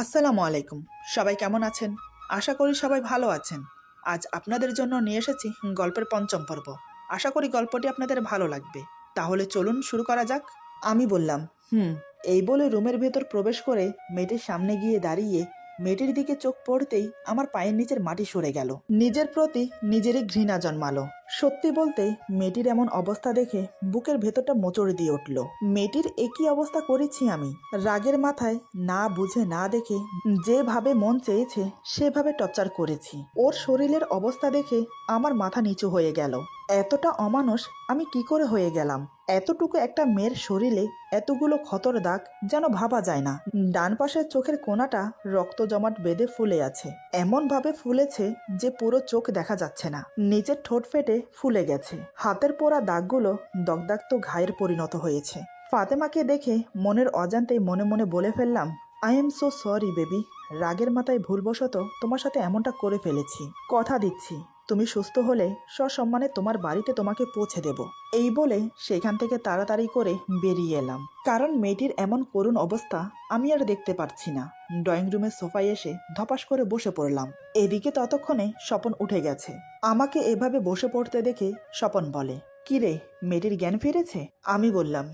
আসসালামু আলাইকুম। সবাই কেমন আছেন? আশা করি সবাই ভালো আছেন। আজ আপনাদের জন্য নিয়ে এসেছি গল্পের পঞ্চম পর্ব। আশা করি গল্পটি আপনাদের ভালো লাগবে। তাহলে চলুন শুরু করা যাক। আমি বললাম, এই বলে রুমের ভেতর প্রবেশ করে মেয়েটির সামনে গিয়ে দাঁড়িয়ে মেয়েটির দিকে চোখ পড়তেই আমার পায়ের নিচের মাটি সরে গেল। নিজের প্রতি নিজেরই ঘৃণা জন্মালো। সত্যি বলতে মেয়েটির এমন অবস্থা দেখে বুকের ভেতরটা মোচড় দিয়ে উঠল। মেয়েটির একই অবস্থা করেছি আমি। রাগের মাথায় না বুঝে না দেখে যেভাবে মন চেয়েছে সেভাবে টর্চার করেছি। ওর শরীরের অবস্থা দেখে আমার মাথা নিচু হয়ে গেল। এতটা অমানুষ আমি কি করে হয়ে গেলাম? এতটুকু একটা মেয়ের শরীরে এতগুলো ক্ষতর দাগ যেন ভাবা যায় না। ডান পাশের চোখের কোণাটা রক্ত জমাট বেঁধে ফুলে আছে, এমন ভাবে ফুলেছে যে পুরো চোখ দেখা যাচ্ছে না। নিচের ঠোঁট ফেটে ফুলে গেছে। হাতের পোড়া দাগগুলো দগদাগ ঘায়ের পরিণত হয়েছে। ফাতেমাকে দেখে মনের অজান্তেই মনে মনে বলে ফেললাম, I am so sorry baby. রাগের মাথায় ভুলবশত তোমার সাথে এমনটা করে ফেলেছি। কথা দিচ্ছি তুমি সুস্থ হলে সসম্মানে তোমার বাড়িতে তোমাকে পৌঁছে দেব। এই বলে সেখান থেকে তাড়াতাড়ি করে বেরিয়ে এলাম, কারণ মেয়েটির এমন করুণ অবস্থা আমি আর দেখতে পারছি না। ড্রয়িং রুমের সোফায় এসে ধপাস করে বসে পড়লাম। এদিকে ততক্ষণে স্বপন উঠে গেছে। আমাকে এভাবে বসে পড়তে দেখে স্বপন বলে, কি রে, মেয়েটির জ্ঞান ফিরেছে? আমি বললাম,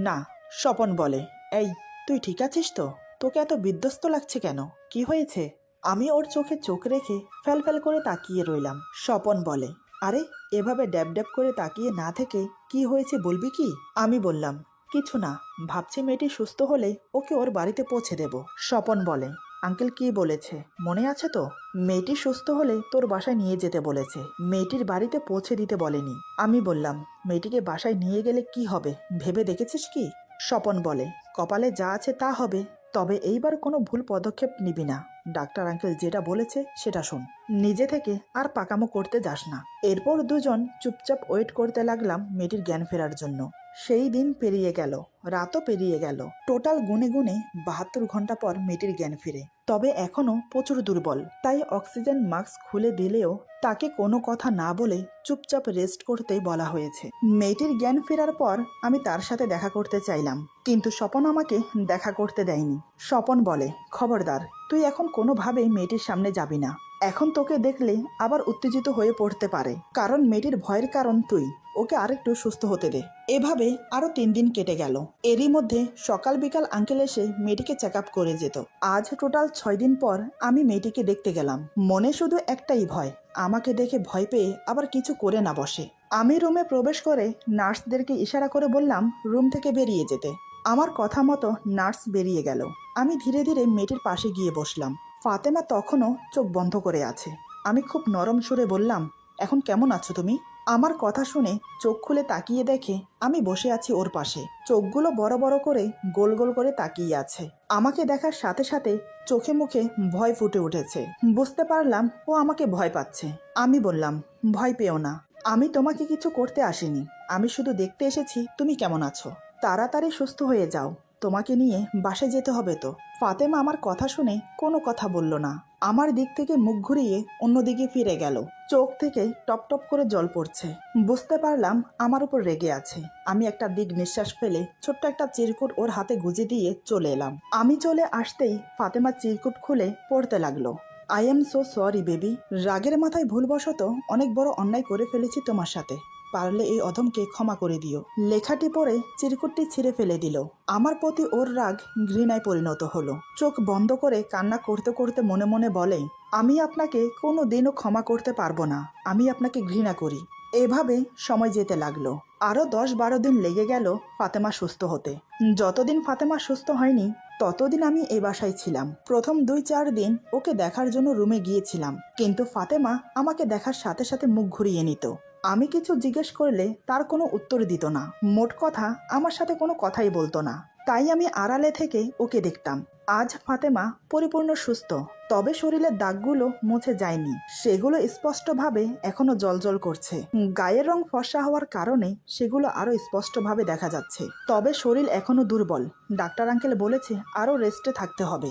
না। স্বপন বলে, এই তুই ঠিক আছিস তো? তোকে এত বিধ্বস্ত লাগছে কেন? কি হয়েছে? আমি ওর চোখে চোখ রেখে ফ্যাল ফ্যাল করে তাকিয়ে রইলাম। স্বপন বলে, আরে এভাবে ড্যাব ড্যাব করে তাকিয়ে না থেকে কি হয়েছে বলবি কি? আমি বললাম, কিছু না, ভাবছি মেয়েটি সুস্থ হলে ওকে ওর বাড়িতে পৌঁছে দেব। স্বপন বলে, আঙ্কেল কি বলেছে মনে আছে তো? মেয়েটি সুস্থ হলে তোর বাসায় নিয়ে যেতে বলেছে, মেয়েটির বাড়িতে পৌঁছে দিতে বলেনি। আমি বললাম, মেয়েটিকে বাসায় নিয়ে গেলে কি হবে ভেবে দেখেছিস কি? স্বপন বলে, কপালে যা আছে তা হবে, তবে এইবার কোনো ভুল পদক্ষেপ নিবি না। ডাক্তার আঙ্কেল যেটা বলেছে সেটা শোন, নিজে থেকে আর পাকামো করতে যাস না। এরপর দুজন চুপচাপ ওয়েট করতে লাগলাম মেয়েটির জ্ঞান ফেরার জন্য। সেই দিন পেরিয়ে গেল, রাতও পেরিয়ে গেল। টোটাল গুনে গুনে 72 ঘন্টা পর মেয়েটির জ্ঞান ফিরে। তবে এখনো প্রচুর দুর্বল, তাই অক্সিজেন মাস্ক খুলে দিলেও তাকে কোনো কথা না বলে চুপচাপ রেস্ট করতে বলা হয়েছে। মেয়েটির জ্ঞান ফেরার পর আমি তার সাথে দেখা করতে চাইলাম, কিন্তু স্বপন আমাকে দেখা করতে দেয়নি। স্বপন বলে, খবরদার, তুই এখন কোনোভাবেই মেয়েটির সামনে যাবি না। এখন তোকে দেখলে আবার উত্তেজিত হয়ে পড়তে পারে, কারণ মেয়েটির ভয়ের কারণ তুই। ওকে আরেকটু সুস্থ হতে দে। এভাবে আরো 3 দিন কেটে গেল। এরই মধ্যে সকাল বিকাল আঙ্কেল এসে মেয়েটিকে চেক আপ করে যেত। আজ টোটাল 6 দিন পর আমি মেয়েটিকে দেখতে গেলাম। মনে শুধু একটাই ভয়, আমাকে দেখে ভয় পেয়ে আবার কিছু করে না বসে। আমি রুমে প্রবেশ করে নার্সদেরকে ইশারা করে বললাম রুম থেকে বেরিয়ে যেতে। আমার কথা মতো নার্স বেরিয়ে গেল। আমি ধীরে ধীরে মেয়েটির পাশে গিয়ে বসলাম। ফাতেমা তখনও চোখ বন্ধ করে আছে। আমি খুব নরম সুরে বললাম, এখন কেমন আছো তুমি? আমার কথা শুনে চোখ খুলে তাকিয়ে দেখে আমি বসে আছি ওর পাশে। চোখগুলো বড় বড় করে গোল গোল করে তাকিয়ে আছে। আমাকে দেখার সাথে সাথে চোখে মুখে ভয় ফুটে উঠেছে। বুঝতে পারলাম ও আমাকে ভয় পাচ্ছে। আমি বললাম, ভয় পেও না, আমি তোমাকে কিছু করতে আসিনি। আমি শুধু দেখতে এসেছি তুমি কেমন আছো। তাড়াতাড়ি সুস্থ হয়ে যাও, তোমাকে নিয়ে বাসায় যেতে হবে তো। ফাতেমা আমার কথা শুনে কোনো কথা বলল না। আমার দিক থেকে মুখ ঘুরিয়ে অন্যদিকে ফিরে গেল। চোখ থেকে টপ টপ করে জল পড়ছে। বুঝতে পারলাম আমার উপর রেগে আছে। আমি একটা দিক নিঃশ্বাস ফেলে ছোট্ট একটা চিরকুট ওর হাতে গুজে দিয়ে চলে এলাম। আমি চলে আসতেই ফাতেমা চিরকুট খুলে পড়তে লাগলো, I am so sorry baby. রাগের মাথায় ভুলবশত অনেক বড় অন্যায় করে ফেলেছি তোমার সাথে। পারলে এই অধমকে ক্ষমা করে দিও। লেখাটি পড়ে চিরকুটটি ছিঁড়ে ফেলে দিল। আমার প্রতি ওর রাগ ঘৃণায় পরিণত হলো। চোখ বন্ধ করে কান্না করতে করতে মনে মনে বলে, আমি আপনাকে কোনো দিনও ক্ষমা করতে পারবো না। আমি আপনাকে ঘৃণা করি। এভাবে সময় যেতে লাগলো। আরও 10-12 দিন লেগে গেল ফাতেমা সুস্থ হতে। যতদিন ফাতেমা সুস্থ হয়নি ততদিন আমি এই বাসায় ছিলাম। প্রথম 2-4 দিন ওকে দেখার জন্য রুমে গিয়েছিলাম, কিন্তু ফাতেমা আমাকে দেখার সাথে সাথে মুখ ঘুরিয়ে নিত। আমি কিছু জিজ্ঞেস করলে তার কোনো উত্তর দিত না। মোট কথা আমার সাথে কোনো কথাই বলতো না। তাই আমি আড়ালে থেকে ওকে দেখতাম। আজ ফাতেমা পরিপূর্ণ সুস্থ, তবে শরীরের দাগগুলো মুছে যায়নি। সেগুলো স্পষ্টভাবে এখনো জ্বলজ্বল করছে। গায়ের রং ফর্সা হওয়ার কারণে সেগুলো আরো স্পষ্টভাবে দেখা যাচ্ছে। তবে শরীর এখনো দুর্বল। ডাক্তার আঙ্কেল বলেছে আরো রেস্টে থাকতে হবে।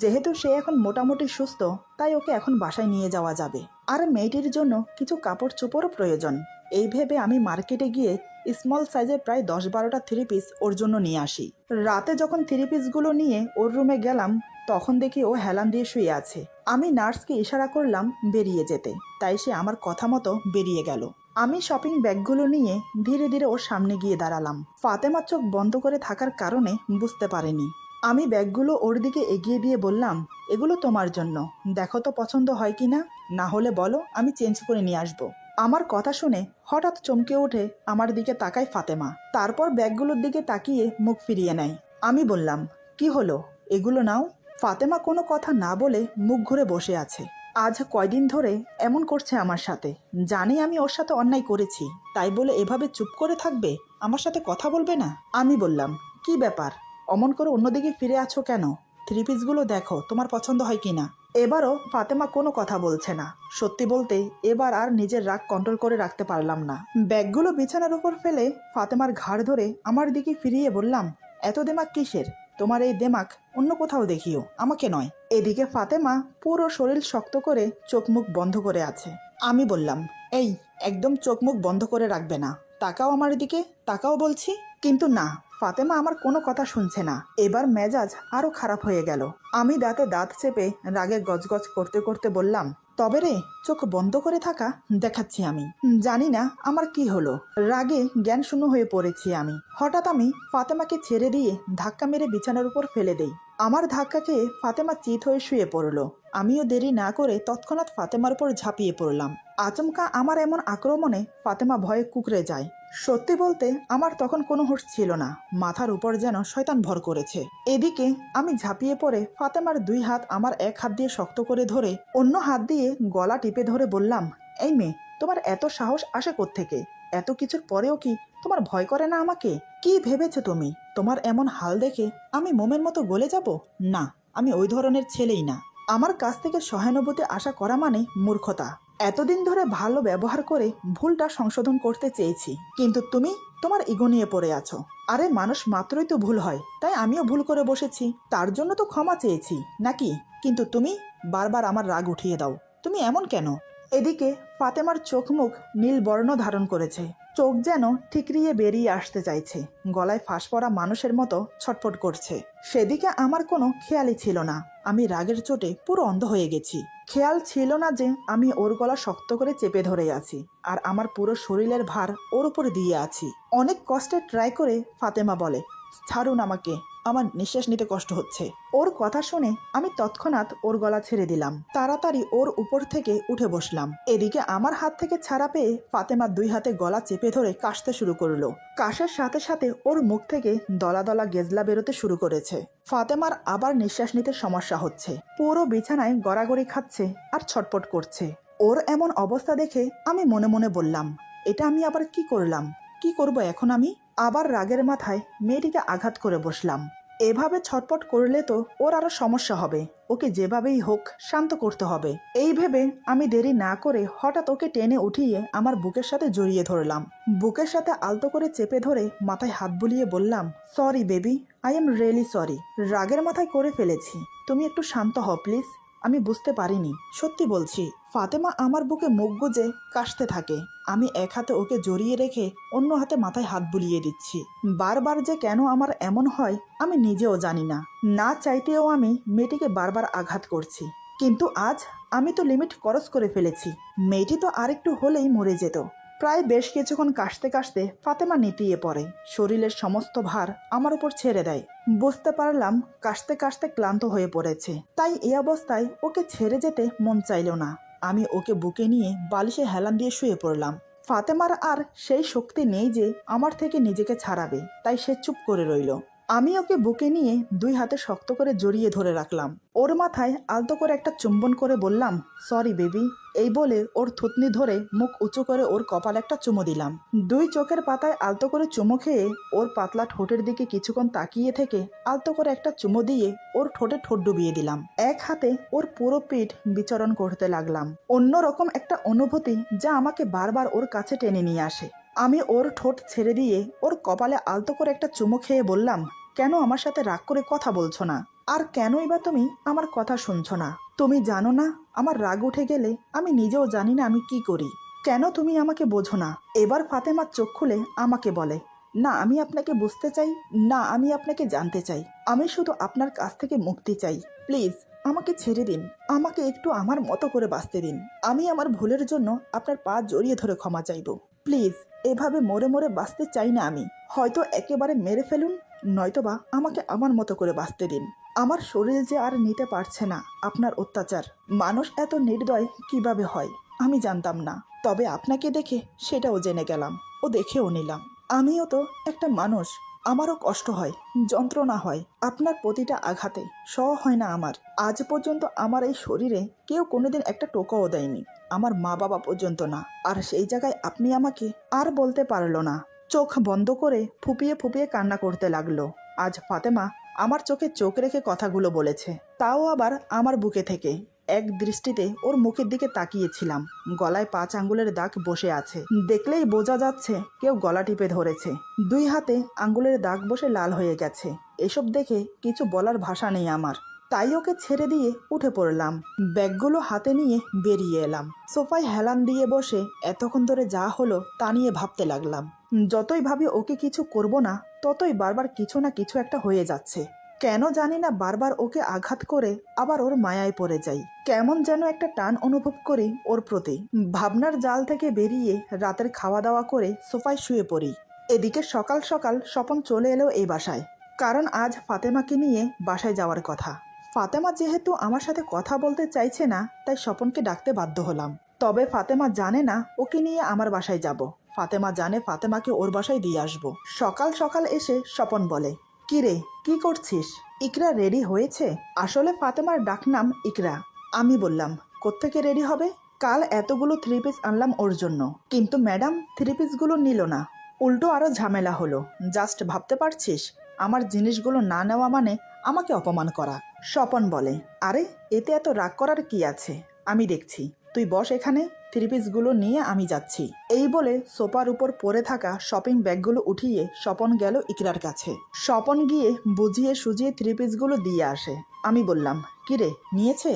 যেহেতু সে এখন মোটামুটি সুস্থ, তাই ওকে এখন বাসায় নিয়ে যাওয়া যাবে। আর মেয়েটির জন্য কিছু কাপড় চোপড়ও প্রয়োজন। এই ভেবে আমি মার্কেটে গিয়ে স্মল সাইজের প্রায় 10-12টা 3 পিস ওর জন্য নিয়ে আসি। রাতে যখন 3 পিসগুলো নিয়ে ওর রুমে গেলাম তখন দেখি ও হেলান দিয়ে শুয়ে আছে। আমি নার্সকে ইশারা করলাম বেরিয়ে যেতে, তাই সে আমার কথা মতো বেরিয়ে গেল। আমি শপিং ব্যাগগুলো নিয়ে ধীরে ধীরে ওর সামনে গিয়ে দাঁড়ালাম। ফাতেমা চোখ বন্ধ করে থাকার কারণে বুঝতে পারেনি। আমি ব্যাগগুলো ওর দিকে এগিয়ে দিয়ে বললাম, এগুলো তোমার জন্য, দেখো তো পছন্দ হয় কি না, না হলে বলো, আমি চেঞ্জ করে নিয়ে আসবো। আমার কথা শুনে হঠাৎ চমকে উঠে আমার দিকে তাকায় ফাতেমা। তারপর ব্যাগগুলোর দিকে তাকিয়ে মুখ ফিরিয়ে নেয়। আমি বললাম, কি হলো, এগুলো নাও। ফাতেমা কোনো কথা না বলে মুখ ঘুরে বসে আছে। আজ কয়দিন ধরে এমন করছে আমার সাথে। জানি আমি ওর সাথে অন্যায় করেছি, তাই বলে এভাবে চুপ করে থাকবে, আমার সাথে কথা বলবে না? আমি বললাম, কি ব্যাপার, অমন করে অন্যদিকে ফিরে আছো কেন? থ্রি পিসগুলো দেখো তোমার পছন্দ হয় কিনা। এবারও ফাতেমা কোনো কথা বলছে না। সত্যি বলতে এবার আর নিজের রাগ কন্ট্রোল করে রাখতে পারলাম না। ব্যাগগুলো বিছানার উপর ফেলে ফাতেমার ঘাড় ধরে আমার দিকে ফিরিয়ে বললাম, এত দেমাক কিসের? তোমার এই দেমাক অন্য কোথাও দেখিও, আমাকে নয়। এদিকে ফাতেমা পুরো শরীর শক্ত করে চোখ মুখ বন্ধ করে আছে। আমি বললাম, এই একদম চোখ মুখ বন্ধ করে রাখবে না, তাকাও আমার দিকে, তাকাও বলছি। কিন্তু না, ফাতেমা আমার কোনো কথা শুনছে না। এবার মেজাজ আরো খারাপ হয়ে গেল। আমি দাঁতে দাঁত চেপে রাগে গজগজ করতে করতে বললাম, তবে রে, চোখ বন্ধ করে থাকা দেখাচ্ছি আমি। জানি না আমার কি হলো, রাগে জ্ঞান শূন্য হয়ে পড়েছি আমি। হঠাৎ আমি ফাতেমাকে ছেড়ে দিয়ে ধাক্কা মেরে বিছানার উপর ফেলে দেই। আমার ধাক্কা খেয়ে ফাতেমা চিত হয়ে শুয়ে পড়ল। আমিও দেরি না করে তৎক্ষণাৎ ফাতেমার উপর ঝাঁপিয়ে পড়লাম। আচমকা আমার এমন আক্রমণে ফাতেমা ভয়ে কুঁকড়ে যায়। সত্যি বলতে আমার তখন কোনো হুঁশ ছিল না, মাথার উপর যেন শয়তান ভর করেছে। এদিকে আমি ঝাঁপিয়ে পড়ে ফাতেমার দুই হাত আমার এক হাত দিয়ে শক্ত করে ধরে অন্য হাত দিয়ে গলা টিপে ধরে বললাম, এই মেয়ে, তোমার এত সাহস আসে কোত্থেকে? এত কিছুর পরেও কি তোমার ভয় করে না আমাকে? কি ভেবেছো তুমি? তোমার এমন হাল দেখে আমি মোমের মতো গলে যাব? না, আমি ওই ধরনের ছেলেই না। আমার কাছ থেকে সহানুভূতি আশা করা মানে মূর্খতা। এতদিন ধরে ভালো ব্যবহার করে ভুলটা সংশোধন করতে চেয়েছি, কিন্তু তুমি তোমার ইগো নিয়ে পড়ে আছো। আরে মানুষ মাত্রই তো ভুল হয়, তাই আমিও ভুল করে বসেছি, তার জন্য তো ক্ষমা চেয়েছি নাকি? কিন্তু তুমি বারবার আমার রাগ উঠিয়ে দাও। তুমি এমন কেন? এদিকে ফাতেমার চোখ মুখ নীল বর্ণ ধারণ করেছে, চোখ যেন ঠিকরিয়ে বেরিয়ে আসতে চাইছে, গলায় ফাঁস পড়া মানুষের মতো ছটফট করছে। সেদিকে আমার কোনো খেয়ালই ছিল না। আমি রাগের চোটে পুরো অন্ধ হয়ে গেছি। খেয়াল ছিল না যে আমি ওর গলা শক্ত করে চেপে ধরে আছি, আর আমার পুরো শরীরের ভার ওর উপর দিয়ে আছি। অনেক কষ্টে ট্রাই করে ফাতেমা বলে, ছাড়ুন আমাকে, আমার নিঃশ্বাস নিতে কষ্ট হচ্ছে। ওর কথা শুনে আমি তৎক্ষণাৎ ওর গলা ছেড়ে দিলাম। তাড়াতাড়ি ওর উপর থেকে উঠে বসলাম। এদিকে আমার হাত থেকে ছাড়া পেয়ে ফাতেমা দুই হাতে গলা চেপে ধরে কাশতে শুরু করলো। কাশের সাথে সাথে ওর মুখ থেকে দলা দলা গেজলা বেরোতে শুরু করেছে। ফাতেমার আবার নিঃশ্বাস নিতে সমস্যা হচ্ছে, পুরো বিছানায় গড়াগড়ি খাচ্ছে আর ছটপট করছে। ওর এমন অবস্থা দেখে আমি মনে মনে বললাম, এটা আমি আবার কি করলাম? কি করব এখন আমি? আবার রাগের মাথায় মেয়েটিকে আঘাত করে বসলাম। এভাবে ছটপট করলে তো ওর আরো সমস্যা হবে, ওকে যেভাবেই হোক শান্ত করতে হবে। এই ভেবে আমি দেরি না করে হঠাৎ ওকে টেনে উঠিয়ে আমার বুকের সাথে জড়িয়ে ধরলাম। বুকের সাথে আলতো করে চেপে ধরে মাথায় হাত বুলিয়ে বললাম, sorry baby, I am really sorry. রাগের মাথায় করে ফেলেছি, তুমি একটু শান্ত হও প্লিজ। আমি বুঝতে পারিনি, সত্যি বলছি। ফাতেমা আমার বুকে মুখ গুজে কাশতে থাকে। আমি এক হাতে ওকে জড়িয়ে রেখে অন্য হাতে মাথায় হাত বুলিয়ে দিচ্ছি। বারবার যে কেন আমার এমন হয় আমি নিজেও জানি না। না চাইতেও আমি মেয়েটিকে বারবার আঘাত করছি, কিন্তু আজ আমি তো লিমিট ক্রস করে ফেলেছি। মেয়েটি তো আরেকটু হলেই মরে যেত। প্রায় বেশ কিছুক্ষণ কাশতে কাশতে ফাতেমা নেতিয়ে পড়ে, শরীরের সমস্ত ভার আমার উপর ছেড়ে দেয়। বুঝতে পারলাম কাশতে কাশতে ক্লান্ত হয়ে পড়েছে, তাই এই অবস্থায় ওকে ছেড়ে যেতে মন চাইল না। আমি ওকে বুকে নিয়ে বালিশে হেলান দিয়ে শুয়ে পড়লাম। ফাতেমার আর সেই শক্তি নেই যে আমার থেকে নিজেকে ছাড়াবে, তাই সে চুপ করে রইল। আমি ওকে বুকে নিয়ে দুই হাতে শক্ত করে জড়িয়ে ধরে রাখলাম। ওর মাথায় আলতো করে একটা চুম্বন করে বললাম, সরি বেবি। এই বলে ওর থুতনি ধরে মুখ উঁচু করে ওর কপালে একটা চুমো দিলাম। দুই চোখের পাতায় আলতো করে চুমো খেয়ে ওর পাতলা ঠোঁটের দিকে কিছুক্ষণ তাকিয়ে থেকে আলতো করে একটা চুমো দিয়ে ওর ঠোঁটে ঠোঁট ডুবিয়ে দিলাম। এক হাতে ওর পুরো পিঠ বিচরণ করতে লাগলাম। অন্যরকম একটা অনুভূতি যা আমাকে বারবার ওর কাছে টেনে নিয়ে আসে। আমি ওর ঠোঁট ছেড়ে দিয়ে ওর কপালে আলতো করে একটা চুমো খেয়ে বললাম, কেন আমার সাথে রাগ করে কথা বলছো না? আর কেনই বা তুমি আমার কথা শুনছো না? তুমি জানো না আমার রাগ উঠে গেলে আমি নিজেও জানি না আমি কি করি। কেন তুমি আমাকে বোঝো না? এবার ফাতেমা চোখ খুলে আমাকে বলে, না আমি আপনাকে বুঝতে চাই, না আমি আপনাকে জানতে চাই। আমি শুধু আপনার কাছ থেকে মুক্তি চাই। প্লিজ আমাকে ছেড়ে দিন, আমাকে একটু আমার মতো করে বাঁচতে দিন। আমি আমার ভুলের জন্য আপনার পা জড়িয়ে ধরে ক্ষমা চাইব। প্লিজ এভাবে মরে মরে বাঁচতে চাই না আমি। হয়তো একেবারে মেরে ফেলুন, নয়তোবা আমাকে আমার মতো করে বাঁচতে দিন। আমার শরীর যে আর নিতে পারছে না আপনার অত্যাচার। মানুষ এত নির্দয় কিভাবে হয় আমি জানতাম না, তবে আপনাকে দেখে সেটাও জেনে গেলাম ও দেখেও নিলাম। আমিও তো একটা মানুষ, আমারও কষ্ট হয়, যন্ত্রণা হয় আপনার প্রতিটা আঘাতে। হয় না আমার। আজ পর্যন্ত আমার এই শরীরে কেউ কোনোদিন একটা টোকাও দেয়নি, আমার মা বাবা পর্যন্ত না। আর সেই জায়গায় আপনি আমাকে আর বলতে পারলো না। চোখ বন্ধ করে ফুপিয়ে ফুপিয়ে কান্না করতে লাগলো। আজ ফাতেমা আমার চোখে চোখ রেখে কথাগুলো বলেছে, তাও আবার আমার বুকে থেকে। এক দৃষ্টিতে ওর মুখের দিকে তাকিয়েছিলাম। গলায় 5 আঙ্গুলের দাগ বসে আছে, দেখলেই বোঝা যাচ্ছে কেউ গলা টিপে ধরেছে। 2 হাতে আঙ্গুলের দাগ বসে লাল হয়ে গেছে। এসব দেখে কিছু বলার ভাষা নেই আমার। তাই ওকে ছেড়ে দিয়ে উঠে পড়লাম। ব্যাগগুলো হাতে নিয়ে বেরিয়ে এলাম। সোফায় হেলান দিয়ে বসে এতক্ষণ ধরে যা হলো তা নিয়ে ভাবতে লাগলাম। যতই ভাবি ওকে কিছু করব না, ততই বারবার কিছু না কিছু একটা হয়ে যাচ্ছে। কেন জানি না বারবার ওকে আঘাত করে আবার ওর মায়ায় পড়ে যাই। কেমন যেন একটা টান অনুভব করি ওর প্রতি। ভাবনার জাল থেকে বেরিয়ে রাতের খাওয়া দাওয়া করে সোফায় শুয়ে পড়ি। এদিকে সকাল সকাল স্বপন চলে এলো এই বাসায়, কারণ আজ ফাতেমাকে নিয়ে বাসায় যাওয়ার কথা। ফাতেমা যেহেতু আমার সাথে কথা বলতে চাইছে না, তাই স্বপনকে ডাকতে বাধ্য হলাম। তবে ফাতেমা জানে না ওকে নিয়ে আমার বাসায় যাব। ফাতেমা জানে ফাতেমাকে ওর বাসায় দিয়ে আসবো। সকাল সকাল এসে স্বপন বলে, কি রে কি করছিস? ইকরা রেডি হয়েছে? আসলে ফাতেমার ডাকনাম ইকরা। আমি বললাম, কোত্থেকে রেডি হবে? কাল এতগুলো 3 পিস আনলাম ওর জন্য, কিন্তু ম্যাডাম 3 পিসগুলো নিল না। উল্টো আরো ঝামেলা হলো। জাস্ট ভাবতে পারছিস, আমার জিনিসগুলো না নেওয়া মানে আমাকে অপমান করা। স্বপন বলে, আরে এতে এত রাগ করার কি আছে, আমি দেখছি। তুই বস এখানে, 3 পিসগুলো নিয়ে আমি যাচ্ছি। এই বলে সোফার উপর পড়ে থাকা শপিং ব্যাগগুলো উঠিয়ে স্বপন গেল ইকরার কাছে। স্বপন গিয়ে বুঝিয়ে সুজিয়ে 3 পিসগুলো দিয়ে আসে। আমি বললাম, কিরে নিয়েছে?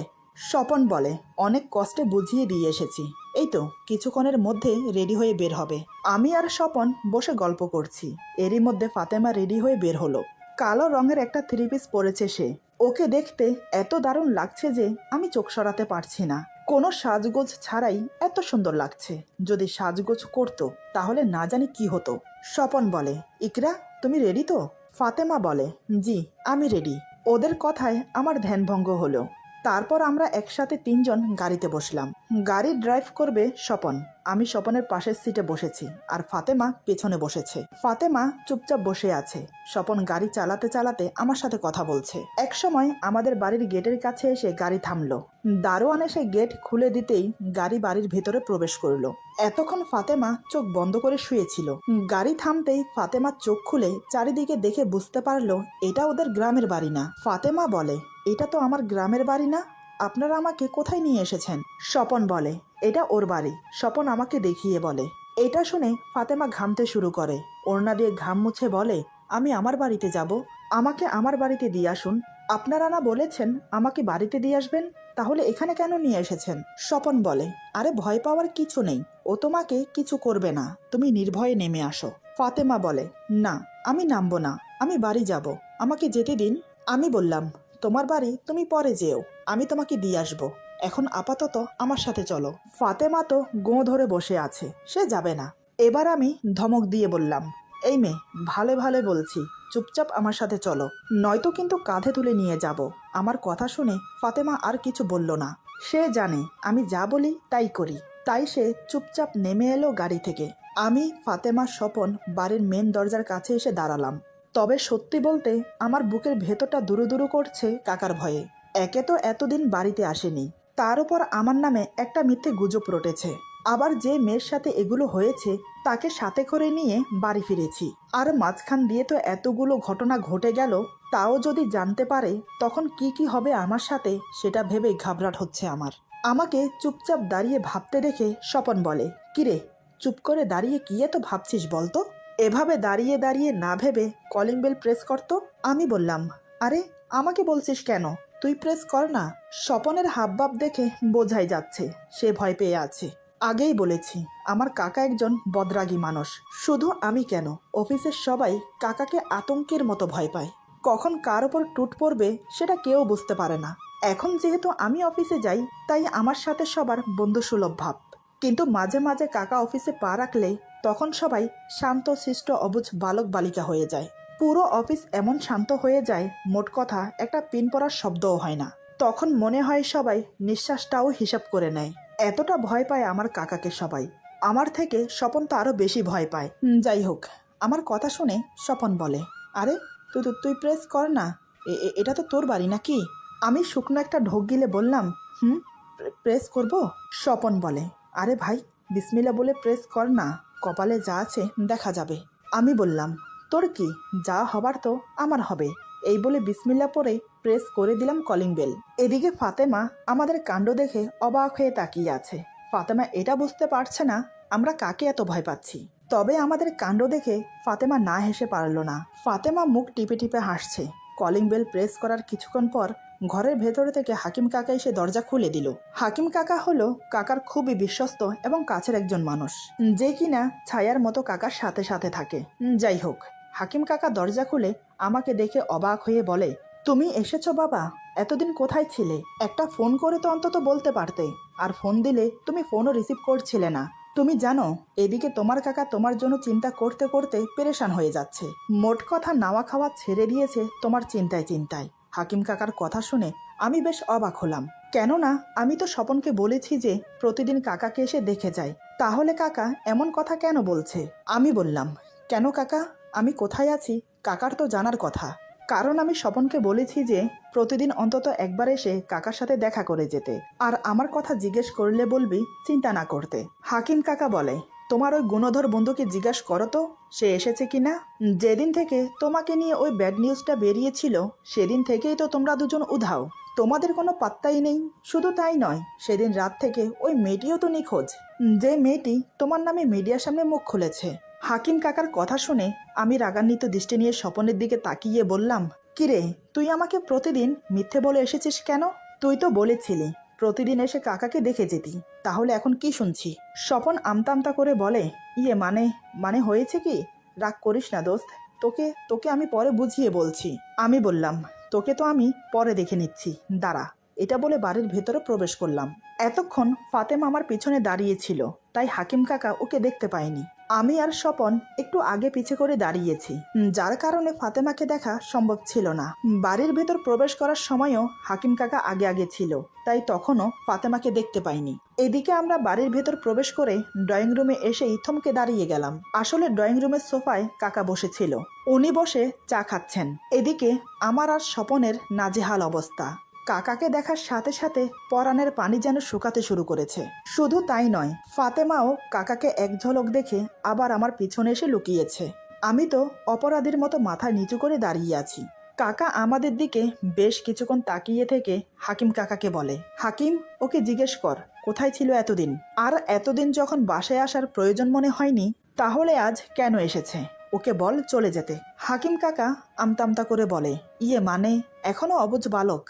স্বপন বলে, অনেক কষ্টে বুঝিয়ে দিয়ে এসেছি, এই তো কিছুক্ষণের মধ্যে রেডি হয়ে বের হবে। আমি আর স্বপন বসে গল্প করছি। এরই মধ্যে ফাতেমা রেডি হয়ে বের হলো। কালো রঙের একটা 3 পিস পরেছে সে। ওকে দেখতে এত দারুণ লাগছে যে আমি চোখ সরাতে পারছি না। কোনো সাজগোজ ছাড়াই এত সুন্দর লাগছে। যদি সাজগোজ করতো তাহলে না জানি কি হতো। স্বপন বলে, ইকরা তুমি রেডি তো? ফাতেমা বলে, জি আমি রেডি। ওদের কথায় আমার ধ্যানভঙ্গ হলো। তারপর আমরা একসাথে 3 জন গাড়িতে বসলাম। গাড়ি ড্রাইভ করবে স্বপন। আমি স্বপনের পাশের সিটে বসেছি আর ফাতেমা পেছনে বসেছে। ফাতেমা চুপচাপ বসে আছে। স্বপন গাড়ি চালাতে চালাতে আমার সাথে কথা বলছে। এক সময় আমাদের বাড়ির গেটের কাছে এসে গাড়ি থামলো। দারোয়ান এসে গেট খুলে দিতেই গাড়ি বাড়ির ভেতরে প্রবেশ করলো। এতক্ষণ ফাতেমা চোখ বন্ধ করে শুয়েছিল। গাড়ি থামতেই ফাতেমা চোখ খুলে চারিদিকে দেখে বুঝতে পারলো এটা ওদের গ্রামের বাড়ি না। ফাতেমা বলে, এটা তো আমার গ্রামের বাড়ি না, আপনারা আমাকে কোথায় নিয়ে এসেছেন? স্বপন বলে, এটা ওর বাড়ি। স্বপন আমাকে দেখিয়ে বলে। এটা শুনে ফাতেমা ঘামতে শুরু করে। ওড়না দিয়ে ঘাম মুছে বলে, আমি আমার বাড়িতে যাব, আমাকে আমার বাড়িতে দিয়ে আসুন। আপনারা না বলেছেন আমাকে বাড়িতে দিয়ে আসবেন, তাহলে এখানে কেন নিয়ে এসেছেন? স্বপন বলে, আরে ভয় পাওয়ার কিছু নেই, ও তোমাকে কিছু করবে না, তুমি নির্ভয়ে নেমে আসো। ফাতেমা বলে, না আমি নামবো না, আমি বাড়ি যাব, আমাকে যেতে দিন। আমি বললাম, তোমার বাড়ি তুমি পরে যেও, আমি তোমাকে দিয়ে আসবো, এখন আপাতত আমার সাথে চলো। ফাতেমা তো গোঁ ধরে বসে আছে, সে যাবে না। এবার আমি ধমক দিয়ে বললাম, এই মেয়ে ভালো ভালো বলছি, চুপচাপ আমার সাথে চলো, নয়তো কিন্তু কাঁধে তুলে নিয়ে যাব। আমার কথা শুনে ফাতেমা আর কিছু বলল না। সে জানে আমি যা বলি তাই করি, তাই সে চুপচাপ নেমে এলো গাড়ি থেকে। আমি, ফাতেমা, স্বপন বাড়ির মেন দরজার কাছে এসে দাঁড়ালাম। তবে সত্যি বলতে আমার বুকের ভেতরটা দুরু দুরু করছে কাকার ভয়ে। একে তো এতদিন বাড়িতে আসেনি, তার উপর আমার নামে একটা মিথ্যে গুজব রটেছে। আবার যে মেয়ের সাথে এগুলো হয়েছে তাকে সাথে করে নিয়ে বাড়ি ফিরেছি। আর মাঝখান দিয়ে তো এতগুলো ঘটনা ঘটে গেল, তাও যদি জানতে পারে তখন কি কি হবে আমার সাথে, সেটা ভেবেই ঘাবড়াট হচ্ছে আমার। আমাকে চুপচাপ দাঁড়িয়ে ভাবতে দেখে স্বপন বলে, কিরে চুপ করে দাঁড়িয়ে কি এত ভাবছিস বলতো? এভাবে দাঁড়িয়ে দাঁড়িয়ে না ভেবে কলিং বেল প্রেস করতো। আমি বললাম, আরে আমাকে বলছিস কেন, তুই প্রেস কর না। স্বপনের হাবভাব দেখে বোঝাই যাচ্ছে সে ভয় পেয়ে আছে। আগেই বলেছি আমার কাকা একজন বদরাগী মানুষ। শুধু আমি কেন, অফিসের সবাই কাকাকে আতঙ্কের মতো ভয় পায়। কখন কার ওপর টুট পড়বে সেটা কেউ বুঝতে পারে না। এখন যেহেতু আমি অফিসে যাই তাই আমার সাথে সবার বন্ধুসুলভ ভাব, কিন্তু মাঝে মাঝে কাকা অফিসে পা রাখলে তখন সবাই শান্ত শিষ্ট অবুঝ বালক বালিকা হয়ে যায়। পুরো অফিস এমন শান্ত হয়ে যায়, মোট কথা একটা পিন পড়ার শব্দও হয় না। তখন মনে হয় সবাই নিঃশ্বাসটাও হিসাব করে নেয়। এতটা ভয় পায় আমার কাকাকে সবাই। আমার থেকে স্বপন তো আরো বেশি ভয় পায়। যাই হোক, আমার কথা শুনে স্বপন বলে, আরে তুই তুই তুই প্রেস কর না, এটা তো তোর বাড়ি নাকি? আমি শুকনো একটা ঢোক গিলে বললাম, প্রেস করব। স্বপন বলে, আরে ভাই বিসমিল্লাহ বলে প্রেস কর না, কপালে যা আছে দেখা যাবে। আমি বললাম, তোর কি, যা হবার তো আমার হবে। এই বলে বিসমিল্লাহ পরে প্রেস করে দিলাম কলিং বেল। এদিকে ফাতেমা আমাদের কাণ্ড দেখে অবাক হয়ে তাকিয়ে আছে। ফাতেমা এটা বুঝতে পারছে না আমরা কাকে এত ভয় পাচ্ছি। তবে আমাদের কাণ্ড দেখে ফাতেমা না হেসে পারল না। ফাতেমা মুখ টিপে টিপে হাসছে। কলিং বেল প্রেস করার কিছুক্ষণ পর ঘরের ভেতরে থেকে হাকিম কাকা এসে দরজা খুলে দিল। হাকিম কাকা হলো কাকার খুবই বিশ্বস্ত এবং কাছের একজন মানুষ, যে কিনা ছায়ার মতো কাকার সাথে সাথে থাকে। যাই হোক, হাকিম কাকা দরজা খুলে আমাকে দেখে অবাক হয়ে বলে, তুমি এসেছো বাবা? এতদিন কোথায় ছিলে? একটা ফোন করে তো অন্তত বলতে পারতে। আর ফোন দিলে তুমি ফোনও রিসিভ করছিলে না। তুমি জানো এদিকে তোমার কাকা তোমার জন্য চিন্তা করতে করতে পেরেশান হয়ে যাচ্ছে। মোট কথা নাওয়া খাওয়া ছেড়ে দিয়েছে তোমার চিন্তায় চিন্তায়। হাকিম কাকার কথা শুনে আমি বেশ অবাক হলাম, কেননা আমি তো স্বপনকে বলেছি যে প্রতিদিন কাকাকে এসে দেখে যায়। তাহলে কাকা এমন কথা কেন বলছে? আমি বললাম, কেন কাকা, আমি কোথায় আছি কাকার তো জানার কথা। কারণ আমি স্বপনকে বলেছি যে প্রতিদিন অন্তত একবার এসে কাকার সাথে দেখা করে যেতে, আর আমার কথা জিজ্ঞেস করলে বলবি চিন্তা না করতে। হাকিম কাকা বলে, তোমার ওই গুণধর বন্ধুকে জিজ্ঞাসা করো তো সে এসেছে কিনা। যেদিন থেকে তোমাকে নিয়ে ওই ব্যাড নিউজটা বেরিয়েছিল সেদিন থেকেই তো তোমরা দুজন উধাও, তোমাদের কোনো পাত্তাই নেই। শুধু তাই নয়, সেদিন রাত থেকে ওই মেয়েটিও তো নিখোঁজ, যে মেয়েটি তোমার নামে মিডিয়ার সামনে মুখ খুলেছে। হাকিম কাকার কথা শুনে আমি রাগান্বিত দৃষ্টি নিয়ে স্বপনের দিকে তাকিয়ে বললাম, কিরে, তুই আমাকে প্রতিদিন মিথ্যে বলে এসেছিস কেন? তুই তো বলেছিলি প্রতিদিন এসে কাকাকে দেখে যেতি, তাহলে এখন কি শুনছি? স্বপন আমতা আমতা করে বলে, ইয়ে মানে মানে হয়েছে কি, রাগ করিস না দোস্ত, তোকে তোকে আমি পরে বুঝিয়ে বলছি। আমি বললাম, তোকে তো আমি পরে দেখে নিচ্ছি, দাঁড়া। এটা বলে বাড়ির ভেতরে প্রবেশ করলাম। এতক্ষণ ফাতেমা আমার পিছনে দাঁড়িয়েছিল, তাই হাকিম কাকা ওকে দেখতে পায়নি। আমি আর স্বপন একটু আগে পিছে করে দাঁড়িয়েছি, যার কারণে ফাতেমাকে দেখা সম্ভব ছিল না। বাড়ির ভেতর প্রবেশ করার সময়ও হাকিম কাকা আগে আগে ছিল, তাই তখনও ফাতেমাকে দেখতে পাইনি। এদিকে আমরা বাড়ির ভেতর প্রবেশ করে ড্রয়িং রুমে এসেই থমকে দাঁড়িয়ে গেলাম। আসলে ড্রয়িং রুমের সোফায় কাকা বসেছিল, উনি বসে চা খাচ্ছেন। এদিকে আমার আর স্বপনের নাজেহাল অবস্থা। কাকাকে দেখার সাথে সাথে পরাণের পানি যেন শুকাতে শুরু করেছে। শুধু তাই নয়, ফাতেমাও কাকাকে এক ঝলক দেখে আবার আমার পিছনে এসে লুকিয়েছে। আমি তো অপরাধীর মতো মাথা নিচু করে দাঁড়িয়ে আছি। কাকা আমাদের দিকে বেশ কিছুক্ষণ তাকিয়ে থেকে হাকিম কাকাকে বলে, হাকিম, ওকে জিজ্ঞেস কর কোথায় ছিল এতদিন, আর এতদিন যখন বাসায় আসার প্রয়োজন মনে হয়নি তাহলে আজ কেন এসেছে। ওকে বল চলে যেতে। হাকিম কাকা আমতা আমতা করে বলে, ইয়ে মানে এখনো অবুঝ বালক,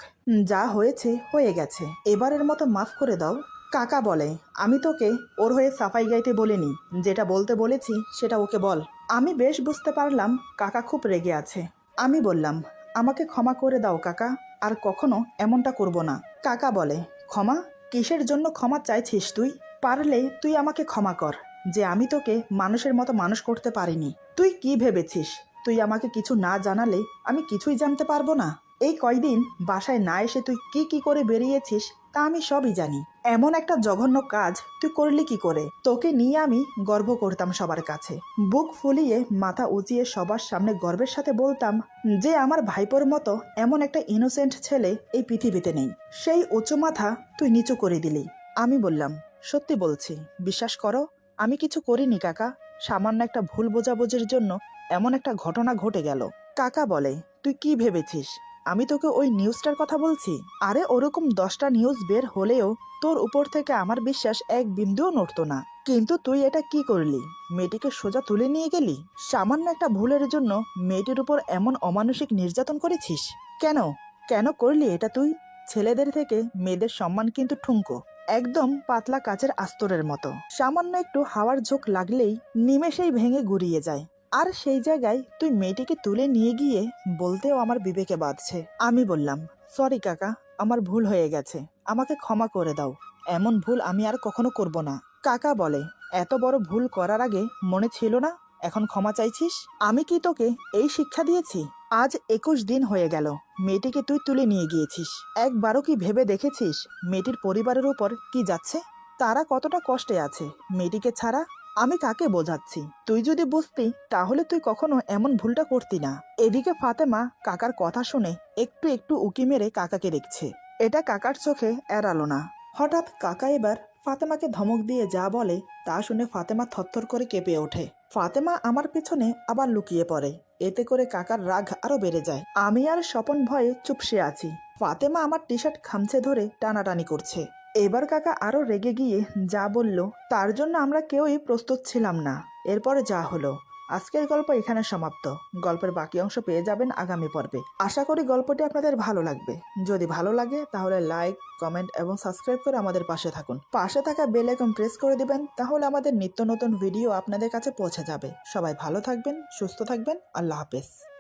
যা হয়েছে হয়ে গেছে, এবারের মতো মাফ করে দাও। কাকা বলে, আমি তোকে ওর হয়ে সাফাই গাইতে বলিনি, যেটা বলতে বলেছি সেটা ওকে বল। আমি বেশ বুঝতে পারলাম কাকা খুব রেগে আছে। আমি বললাম, আমাকে ক্ষমা করে দাও কাকা, আর কখনো এমনটা করব না। কাকা বলে, ক্ষমা? কিসের জন্য ক্ষমা চাইছিস তুই? পারলে তুই আমাকে ক্ষমা কর যে আমি তোকে মানুষের মতো মানুষ করতে পারিনি। তুই কি ভেবেছিস তুই আমাকে কিছু না জানালে আমি কিছুই জানতে পারবো না? এই কয়দিন বাসায় না এসে তুই কি কি করে বেরিয়েছিস তা আমি সবই জানি। এমন একটা জঘন্য কাজ তুই করলি কি করে? তোকে নিয়ে আমি গর্ব করতাম সবার কাছে, বুক ফুলিয়ে মাথা উঁচিয়ে সবার সামনে গর্বের সাথে বলতাম যে আমার ভাইপোর মতো এমন একটা ইনোসেন্ট ছেলে এই পৃথিবীতে নেই। সেই উঁচু মাথা তুই নিচু করে দিলি। আমি বললাম, সত্যি বলছি, বিশ্বাস করো আমি কিছু করিনি কাকা, সামান্য একটা ভুল বোঝাবুঝির জন্য এমন একটা ঘটনা ঘটে গেল। কাকা বলে, তুই কি ভেবেছিস আমি তোকে ওই নিউজটার কথা বলছি? আরে ওরকম 10টা নিউজ বের হলেও তোর উপর থেকে আমার বিশ্বাস এক বিন্দুও নড়তো না। কিন্তু তুই এটা কি করলি? মেয়েটিকে সোজা তুলে নিয়ে গেলি। সামান্য একটা ভুলের জন্য মেয়েটির উপর এমন অমানসিক নির্যাতন করেছিস। কেন কেন করলি এটা তুই? ছেলেদের থেকে মেয়েদের সম্মান কিন্তু ঠুনকো। একদম পাতলা কাচের আস্তরের মতো। সামান্য একটু হাওয়ার ঝোঁক লাগলেই নিমেষেই ভেঙে গুড়িয়ে যায়। আর সেই জায়গায় তুই মেয়েটিকে তুলে নিয়ে গিয়ে বলতেও আমার বিবেকে বাধছে। আমি বললাম, সরি কাকা, আমার ভুল হয়ে গেছে, আমাকে ক্ষমা করে দাও, এমন ভুল আমি আর কখনো করব না। কাকা বলে, এত বড় ভুল করার আগে মনে ছিল না, এখন ক্ষমা চাইছিস? আমি কি তোকে এই শিক্ষা দিয়েছি? আজ 21 দিন হয়ে গেল মেয়েটিকে তুই তুলে নিয়ে গিয়েছিস। একবারও কি ভেবে দেখেছিস মেয়েটির পরিবারের উপর কি যাচ্ছে? তারা কতটা কষ্টে আছে মেয়েটিকে ছাড়া? আমি কাকে বোঝাচ্ছি? তুই যদি বুঝতি তাহলে তুই কখনো এমন ভুলটা করতি না। এদিকে ফাতেমা কাকার কথা শুনে একটু একটু উকি মেরে কাকাকে দেখছে। এটা কাকার চোখে এড়ালো না। হঠাৎ কাকা এবার ফাতেমাকে ধমক দিয়ে যা বলে তা শুনে ফাতেমা থরথর করে কেঁপে ওঠে। ফাতেমা আমার পেছনে আবার লুকিয়ে পড়ে। এতে করে কাকার রাগ আরো বেড়ে যায়। আমি আর স্বপন ভয়ে চুপসে আছি। ফাতেমা আমার টি শার্ট খামচে ধরে টানাটানি করছে। এবার কাকা আরো রেগে গিয়ে যা বলল তার জন্য আমরা কেউই প্রস্তুত ছিলাম না। এরপরে যা হলো। আজকের গল্প এখানে সমাপ্ত। গল্পের বাকি অংশ পেয়ে যাবেন আগামী পর্বে। আশা করি গল্পটি আপনাদের ভালো লাগবে। যদি ভালো লাগে তাহলে লাইক, কমেন্ট এবং সাবস্ক্রাইব করে আমাদের পাশে থাকুন। পাশে থাকা বেল আইকন প্রেস করে দিবেন, তাহলে আমাদের নিত্য নতুন ভিডিও আপনাদের কাছে পৌঁছে যাবে। সবাই ভালো থাকবেন, সুস্থ থাকবেন। আল্লাহ হাফেজ।